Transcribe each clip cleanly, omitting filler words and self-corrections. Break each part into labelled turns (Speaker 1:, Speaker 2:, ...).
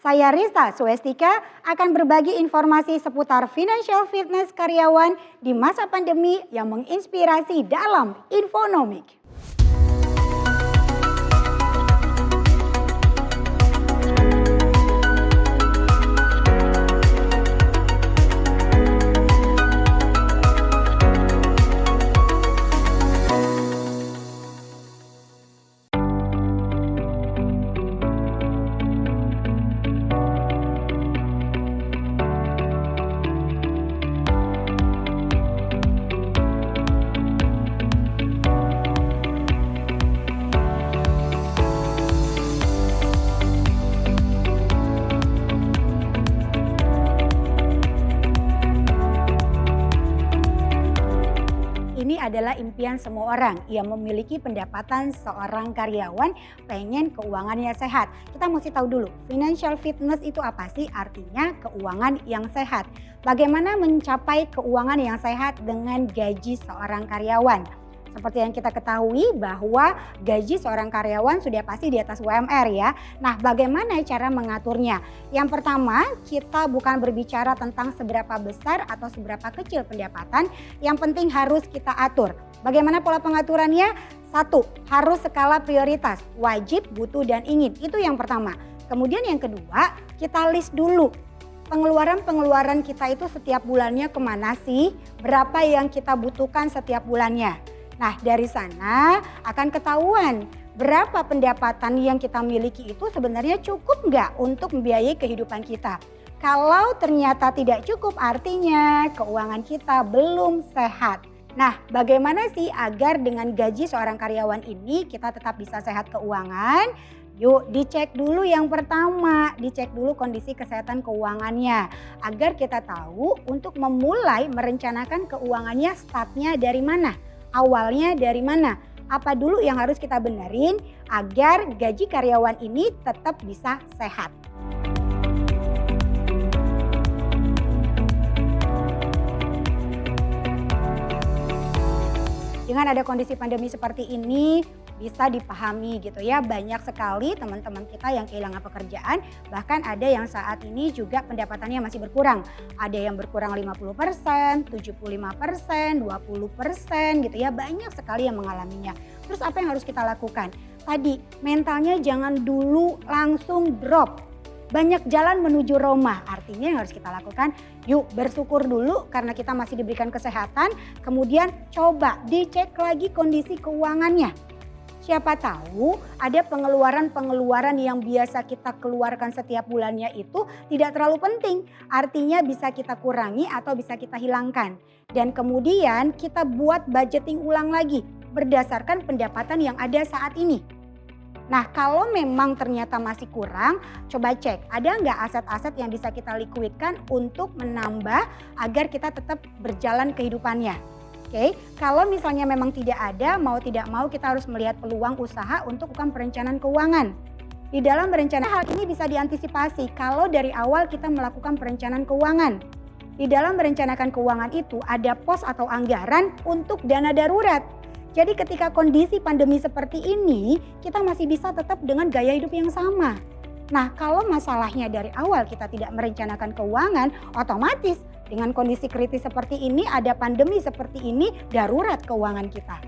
Speaker 1: Saya Rista Suestika akan berbagi informasi seputar financial fitness karyawan di masa pandemi yang menginspirasi dalam Infonomik. Ini adalah impian semua orang yang memiliki pendapatan seorang karyawan pengen keuangannya sehat. Kita mesti tahu dulu, financial fitness itu apa sih? Artinya keuangan yang sehat. Bagaimana mencapai keuangan yang sehat dengan gaji seorang karyawan? Seperti yang kita ketahui bahwa gaji seorang karyawan sudah pasti di atas UMR ya. Nah, bagaimana cara mengaturnya? Yang pertama, kita bukan berbicara tentang seberapa besar atau seberapa kecil pendapatan. Yang penting harus kita atur. Bagaimana pola pengaturannya? Satu, harus skala prioritas. Wajib, butuh, dan ingin. Itu yang pertama. Kemudian yang kedua, kita list dulu. Pengeluaran-pengeluaran kita itu setiap bulannya kemana sih? Berapa yang kita butuhkan setiap bulannya? Nah, dari sana akan ketahuan berapa pendapatan yang kita miliki itu sebenarnya cukup nggak untuk membiayai kehidupan kita. Kalau ternyata tidak cukup, artinya keuangan kita belum sehat. Nah, bagaimana sih agar dengan gaji seorang karyawan ini kita tetap bisa sehat keuangan? Yuk dicek dulu yang pertama, dicek dulu kondisi kesehatan keuangannya. Agar kita tahu untuk memulai merencanakan keuangannya startnya dari mana. Awalnya dari mana? Apa dulu yang harus kita benerin agar gaji karyawan ini tetap bisa sehat? Dengan ada kondisi pandemi seperti ini bisa dipahami gitu ya, banyak sekali teman-teman kita yang kehilangan pekerjaan, bahkan ada yang saat ini juga pendapatannya masih berkurang. Ada yang berkurang 50%, 75%, 20% gitu ya, banyak sekali yang mengalaminya. Terus apa yang harus kita lakukan? Tadi mentalnya jangan dulu langsung drop. Banyak jalan menuju Roma, artinya yang harus kita lakukan, yuk bersyukur dulu karena kita masih diberikan kesehatan, kemudian coba dicek lagi kondisi keuangannya. Siapa tahu ada pengeluaran-pengeluaran yang biasa kita keluarkan setiap bulannya itu tidak terlalu penting, artinya bisa kita kurangi atau bisa kita hilangkan. Dan kemudian kita buat budgeting ulang lagi berdasarkan pendapatan yang ada saat ini. Nah, kalau memang ternyata masih kurang, coba cek ada nggak aset-aset yang bisa kita likuidkan untuk menambah agar kita tetap berjalan kehidupannya. Oke, kalau misalnya memang tidak ada, mau tidak mau kita harus melihat peluang usaha untuk melakukan perencanaan keuangan. Di dalam berencana hal ini bisa diantisipasi kalau dari awal kita melakukan perencanaan keuangan. Di dalam merencanakan keuangan itu ada pos atau anggaran untuk dana darurat. Jadi ketika kondisi pandemi seperti ini, kita masih bisa tetap dengan gaya hidup yang sama. Nah, kalau masalahnya dari awal kita tidak merencanakan keuangan, otomatis dengan kondisi kritis seperti ini, ada pandemi seperti ini, darurat keuangan kita.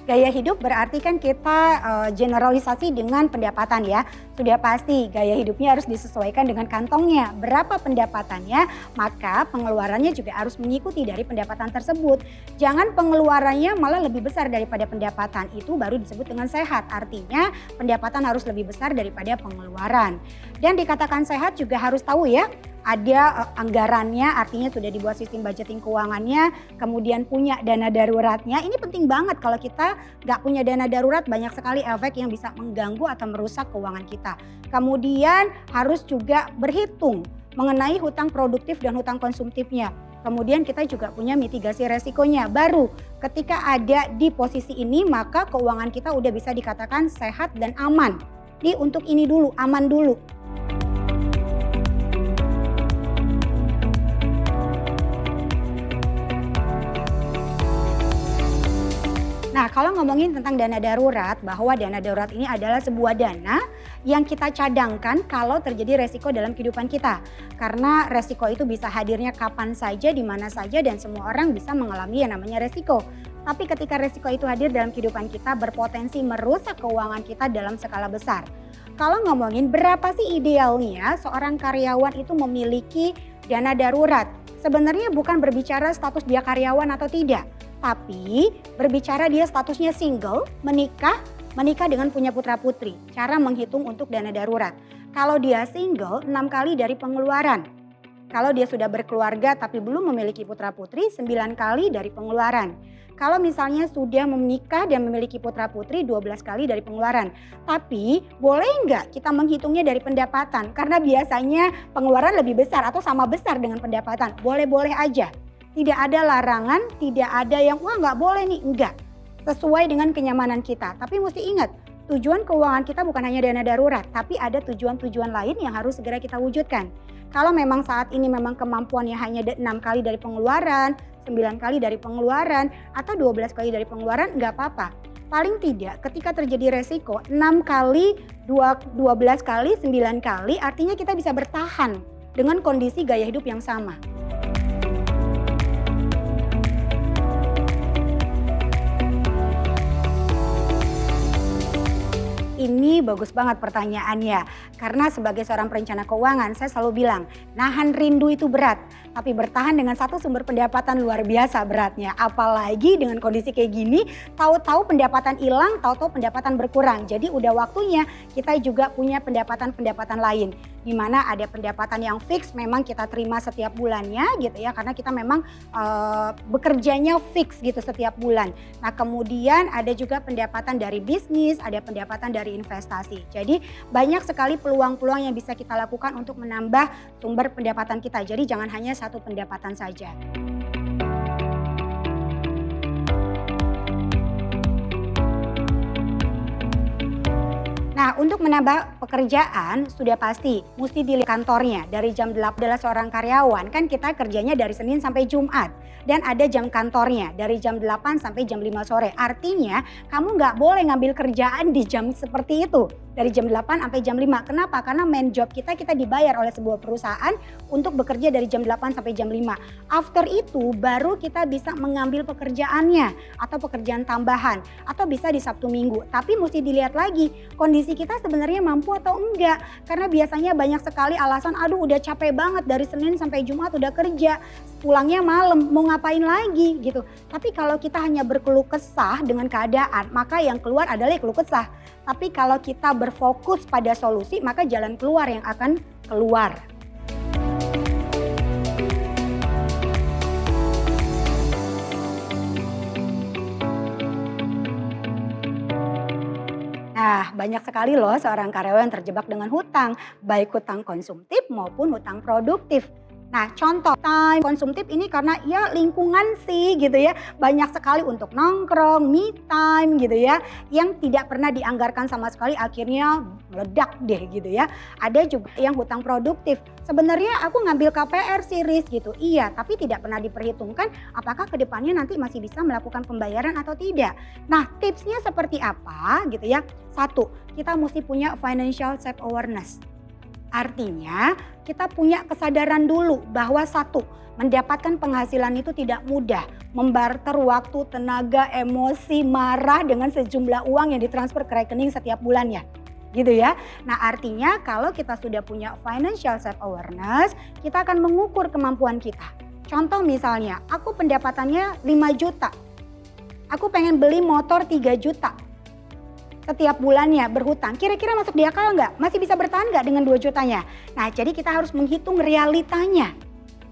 Speaker 1: Gaya hidup berarti kan kita generalisasi dengan pendapatan ya. Sudah pasti gaya hidupnya harus disesuaikan dengan kantongnya. Berapa pendapatannya, maka pengeluarannya juga harus mengikuti dari pendapatan tersebut. Jangan pengeluarannya malah lebih besar daripada pendapatan. Itu baru disebut dengan sehat. Artinya pendapatan harus lebih besar daripada pengeluaran. Dan dikatakan sehat juga harus tahu ya. Ada anggarannya, artinya sudah dibuat sistem budgeting keuangannya, kemudian punya dana daruratnya. Ini penting banget, kalau kita nggak punya dana darurat banyak sekali efek yang bisa mengganggu atau merusak keuangan kita. Kemudian harus juga berhitung mengenai hutang produktif dan hutang konsumtifnya. Kemudian kita juga punya mitigasi resikonya. Baru ketika ada di posisi ini maka keuangan kita udah bisa dikatakan sehat dan aman. Ini untuk ini dulu, aman dulu. kalau ngomongin tentang dana darurat, bahwa dana darurat ini adalah sebuah dana yang kita cadangkan kalau terjadi resiko dalam kehidupan kita. Karena resiko itu bisa hadirnya kapan saja, di mana saja, dan semua orang bisa mengalami yang namanya resiko. Tapi ketika resiko itu hadir dalam kehidupan kita, berpotensi merusak keuangan kita dalam skala besar. Kalau ngomongin berapa sih idealnya seorang karyawan itu memiliki dana darurat? Sebenarnya bukan berbicara status dia karyawan atau tidak. Tapi berbicara dia statusnya single, menikah dengan punya putra putri. Cara menghitung untuk dana darurat. Kalau dia single 6 kali dari pengeluaran. Kalau dia sudah berkeluarga tapi belum memiliki putra putri 9 kali dari pengeluaran. Kalau misalnya sudah menikah dan memiliki putra putri 12 kali dari pengeluaran. Tapi boleh nggak kita menghitungnya dari pendapatan? Karena biasanya pengeluaran lebih besar atau sama besar dengan pendapatan. Boleh-boleh aja. Tidak ada larangan, tidak ada yang wah nggak boleh nih, enggak. Sesuai dengan kenyamanan kita. Tapi mesti ingat, tujuan keuangan kita bukan hanya dana darurat, tapi ada tujuan-tujuan lain yang harus segera kita wujudkan. Kalau memang saat ini memang kemampuannya hanya 6 kali dari pengeluaran, 9 kali dari pengeluaran, atau 12 kali dari pengeluaran, enggak apa-apa. Paling tidak ketika terjadi resiko 6 kali, 12 kali, 9 kali, artinya kita bisa bertahan dengan kondisi gaya hidup yang sama. Ini bagus banget pertanyaannya. Karena sebagai seorang perencana keuangan, saya selalu bilang, nahan rindu itu berat. Tapi bertahan dengan satu sumber pendapatan luar biasa beratnya. Apalagi dengan kondisi kayak gini, tahu-tahu pendapatan hilang, tahu-tahu pendapatan berkurang. Jadi udah waktunya kita juga punya pendapatan-pendapatan lain. Di mana ada pendapatan yang fix memang kita terima setiap bulannya gitu ya. Karena kita memang bekerjanya fix gitu setiap bulan. Nah kemudian ada juga pendapatan dari bisnis, ada pendapatan dari investasi. Jadi banyak sekali peluang-peluang yang bisa kita lakukan untuk menambah sumber pendapatan kita. Jadi jangan hanya satu pendapatan saja. Nah, untuk menambah pekerjaan sudah pasti mesti dilihat kantornya. Dari jam 8 adalah seorang karyawan, kan kita kerjanya dari Senin sampai Jumat. Dan ada jam kantornya dari jam 8 sampai jam 5 sore. Artinya kamu nggak boleh ngambil kerjaan di jam seperti itu. Dari jam 8 sampai jam 5. Kenapa? Karena main job kita dibayar oleh sebuah perusahaan untuk bekerja dari jam 8 sampai jam 5. After itu baru kita bisa mengambil pekerjaannya atau pekerjaan tambahan. Atau bisa di Sabtu Minggu. Tapi mesti dilihat lagi kondisi kita sebenarnya mampu atau enggak. Karena biasanya banyak sekali alasan, aduh udah capek banget dari Senin sampai Jumat udah kerja. Pulangnya malam, mau ngapain lagi gitu. Tapi kalau kita hanya berkeluh kesah dengan keadaan, maka yang keluar adalah keluh kesah. Tapi kalau kita berfokus pada solusi, maka jalan keluar yang akan keluar. Nah, banyak sekali loh seorang karyawan yang terjebak dengan hutang, baik hutang konsumtif maupun hutang produktif. Nah, contoh time konsumtif ini karena ya lingkungan sih gitu ya. Banyak sekali untuk nongkrong, me time gitu ya. Yang tidak pernah dianggarkan sama sekali akhirnya meledak deh gitu ya. Ada juga yang hutang produktif. Sebenarnya aku ngambil KPR series gitu. Iya, tapi tidak pernah diperhitungkan apakah kedepannya nanti masih bisa melakukan pembayaran atau tidak. Nah, tipsnya seperti apa gitu ya. 1, kita mesti punya financial self awareness. Artinya kita punya kesadaran dulu bahwa 1, mendapatkan penghasilan itu tidak mudah. Membarter waktu, tenaga, emosi, marah dengan sejumlah uang yang ditransfer ke rekening setiap bulannya. Gitu ya. Nah artinya kalau kita sudah punya financial self awareness, kita akan mengukur kemampuan kita. Contoh misalnya, aku pendapatannya 5 juta. Aku pengen beli motor 3 juta. Setiap bulannya berhutang, kira-kira masuk di akal nggak? Masih bisa bertahan nggak dengan 2 jutanya? Nah jadi kita harus menghitung realitanya.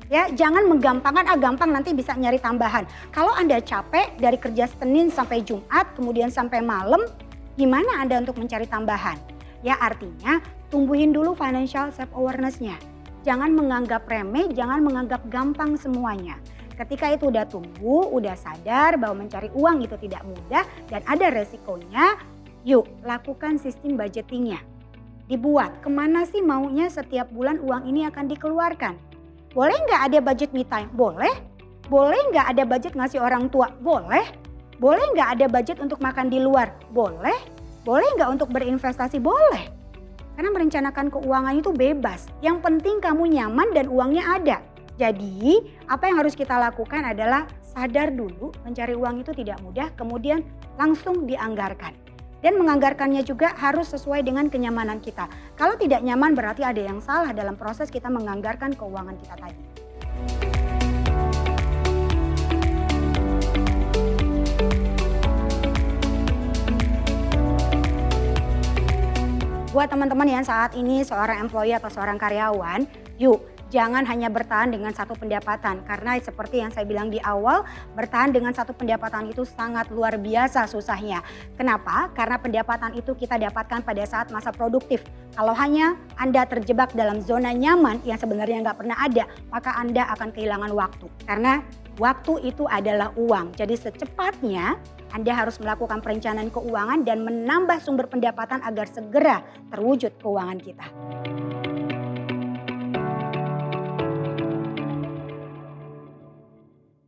Speaker 1: Ya, jangan menggampangkan, gampang nanti bisa nyari tambahan. Kalau Anda capek dari kerja Senin sampai Jumat, kemudian sampai malam, gimana Anda untuk mencari tambahan? Ya artinya tumbuhin dulu financial self awareness-nya. Jangan menganggap remeh, jangan menganggap gampang semuanya. Ketika itu udah tumbuh, udah sadar bahwa mencari uang itu tidak mudah dan ada resikonya, yuk lakukan sistem budgetingnya. Dibuat kemana sih maunya setiap bulan uang ini akan dikeluarkan. Boleh nggak ada budget me time? Boleh. Boleh nggak ada budget ngasih orang tua? Boleh. Boleh nggak ada budget untuk makan di luar? Boleh. Boleh nggak untuk berinvestasi? Boleh. Karena merencanakan keuangan itu bebas. Yang penting kamu nyaman dan uangnya ada. Jadi apa yang harus kita lakukan adalah sadar dulu mencari uang itu tidak mudah, kemudian langsung dianggarkan. Dan menganggarkannya juga harus sesuai dengan kenyamanan kita. Kalau tidak nyaman berarti ada yang salah dalam proses kita menganggarkan keuangan kita tadi. Buat teman-teman yang saat ini seorang employee atau seorang karyawan, yuk jangan hanya bertahan dengan satu pendapatan. Karena seperti yang saya bilang di awal, bertahan dengan satu pendapatan itu sangat luar biasa susahnya. Kenapa? Karena pendapatan itu kita dapatkan pada saat masa produktif. Kalau hanya Anda terjebak dalam zona nyaman yang sebenarnya nggak pernah ada, maka Anda akan kehilangan waktu. Karena waktu itu adalah uang. Jadi secepatnya Anda harus melakukan perencanaan keuangan dan menambah sumber pendapatan agar segera terwujud keuangan kita.